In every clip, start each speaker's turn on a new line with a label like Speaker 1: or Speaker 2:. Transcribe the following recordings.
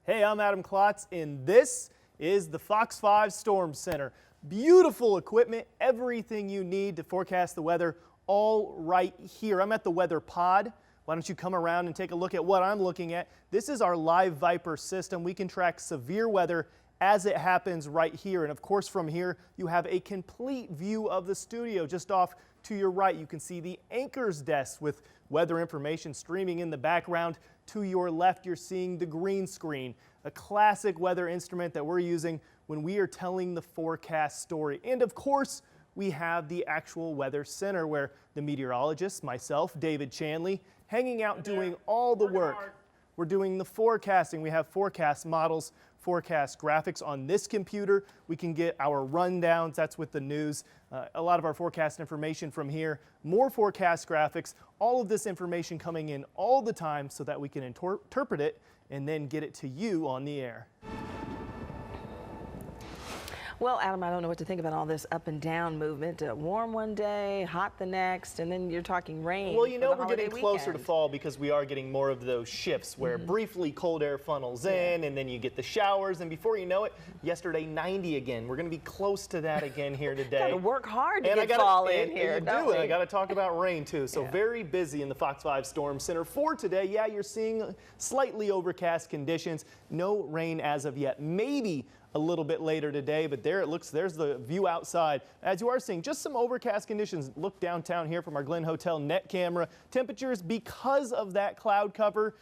Speaker 1: Hey, I'm Adam Klotz, and this is the Fox 5 Storm Center. Beautiful equipment, everything you need to forecast the weather, all right here. I'm at the weather pod. Why don't you come around and take a look at what I'm looking at? This is our live Viper system. We can track severe weather as it happens right here. And of course, from here, you have a complete view of the studio. Just off to your right, you can see the anchor's desk with weather information streaming in the background. To your left, you're seeing the green screen, a classic weather instrument that we're using when we are telling the forecast story. And of course, we have the actual weather center where the meteorologist, myself, David Chanley, hanging out doing all the work. We're doing the forecasting. We have forecast models, forecast graphics on this computer. We can get our rundowns. That's with the news. A lot of our forecast information from here. More forecast graphics. All of this information coming in all the time so that we can interpret it and then get it to you on the air.
Speaker 2: Well, Adam, I don't know what to think about all this up and down movement. Warm one day, hot the next, and then you're talking rain.
Speaker 1: Well, you know, we're getting
Speaker 2: weekend.
Speaker 1: closer to fall because we are getting more of those shifts where briefly cold air funnels in and then you get the showers, and before you know it, yesterday 90 again. We're going to be close to that again here today.
Speaker 2: Got to work hard to get fall in here.
Speaker 1: You do, and I got to talk about rain too. So very busy in the Fox 5 Storm Center for today. Yeah, you're seeing slightly overcast conditions. No rain as of yet. Maybe a little bit later today, but there it looks, there's the view outside. As you are seeing, just some overcast conditions. Look downtown here from our Glen Hotel net camera. Temperatures, because of that cloud cover,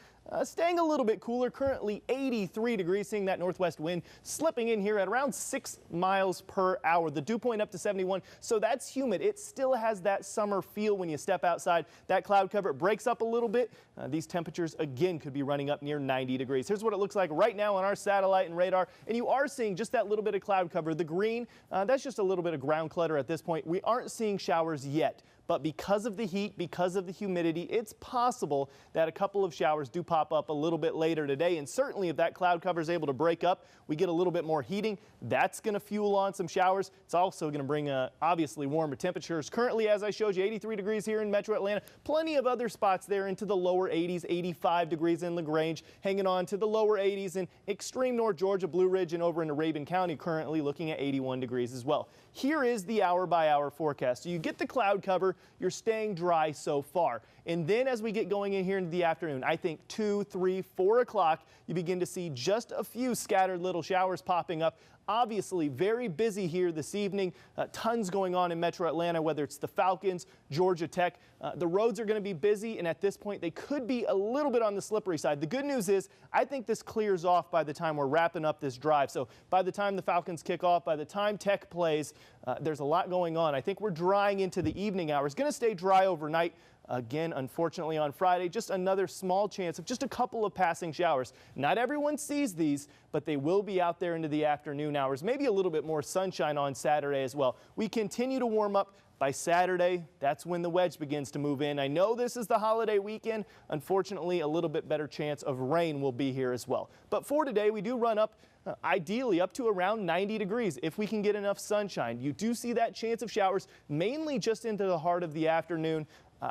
Speaker 1: staying a little bit cooler, currently 83 degrees, seeing that northwest wind slipping in here at around 6 miles per hour. The dew point up to 71, so that's humid. It still has that summer feel when you step outside. That cloud cover breaks up a little bit. These temperatures, again, could be running up near 90 degrees. Here's what it looks like right now on our satellite and radar, and you are seeing just that little bit of cloud cover. The green, that's just a little bit of ground clutter at this point. We aren't seeing showers yet. But because of the heat, because of the humidity, it's possible that a couple of showers do pop up a little bit later today. And certainly if that cloud cover is able to break up, we get a little bit more heating. That's going to fuel on some showers. It's also going to bring obviously warmer temperatures. Currently, as I showed you, 83 degrees here in Metro Atlanta. Plenty of other spots there into the lower 80s, 85 degrees in LaGrange, hanging on to the lower 80s in extreme North Georgia, Blue Ridge, and over into Rabun County, currently looking at 81 degrees as well. Here is the hour-by-hour forecast. So you get the cloud cover. You're staying dry so far. And then as we get going in here into the afternoon, I think 2, 3, 4 o'clock, you begin to see just a few scattered little showers popping up. Obviously very busy here this evening. Tons going on in Metro Atlanta, whether it's the Falcons, Georgia Tech. The roads are going to be busy, and at this point they could be a little bit on the slippery side. The good news is I think this clears off by the time we're wrapping up this drive. So by the time the Falcons kick off, by the time Tech plays, there's a lot going on. I think we're drying into the evening hours. Going to stay dry overnight. Again, unfortunately on Friday, just another small chance of just a couple of passing showers. Not everyone sees these, but they will be out there into the afternoon hours. Maybe a little bit more sunshine on Saturday as well. We continue to warm up. By Saturday, that's when the wedge begins to move in. I know this is the holiday weekend. Unfortunately, a little bit better chance of rain will be here as well. But for today, we do run up ideally up to around 90 degrees if we can get enough sunshine. You do see that chance of showers mainly just into the heart of the afternoon.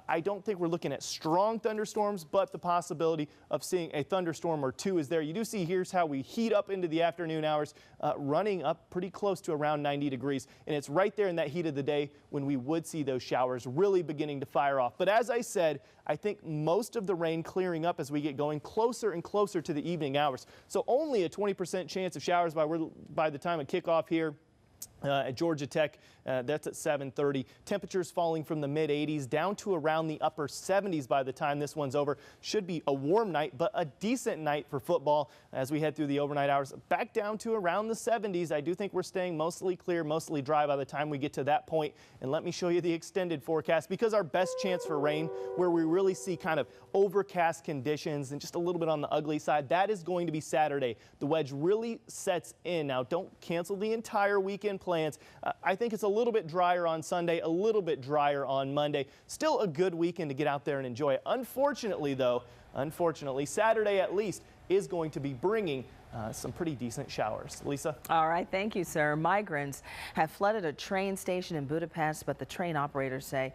Speaker 1: I don't think we're looking at strong thunderstorms, but the possibility of seeing a thunderstorm or two is there. You do see here's how we heat up into the afternoon hours, running up pretty close to around 90 degrees. And it's right there in that heat of the day when we would see those showers really beginning to fire off. But as I said, I think most of the rain clearing up as we get going closer and closer to the evening hours. So only a 20% chance of showers by the time of kickoff here. At Georgia Tech, that's at 7:30. Temperatures falling from the mid-80s down to around the upper 70s by the time this one's over. Should be a warm night, but a decent night for football as we head through the overnight hours. Back down to around the 70s. I do think we're staying mostly clear, mostly dry by the time we get to that point. And let me show you the extended forecast, because our best chance for rain, where we really see kind of overcast conditions and just a little bit on the ugly side, that is going to be Saturday. The wedge really sets in. Now, don't cancel the entire weekend plans. I think it's a little bit drier on Sunday, a little bit drier on Monday. Still a good weekend to get out there and enjoy it. Unfortunately, though, Saturday at least is going to be bringing some pretty decent showers. Lisa?
Speaker 2: All right, thank you, sir. Migrants have flooded a train station in Budapest, but the train operators say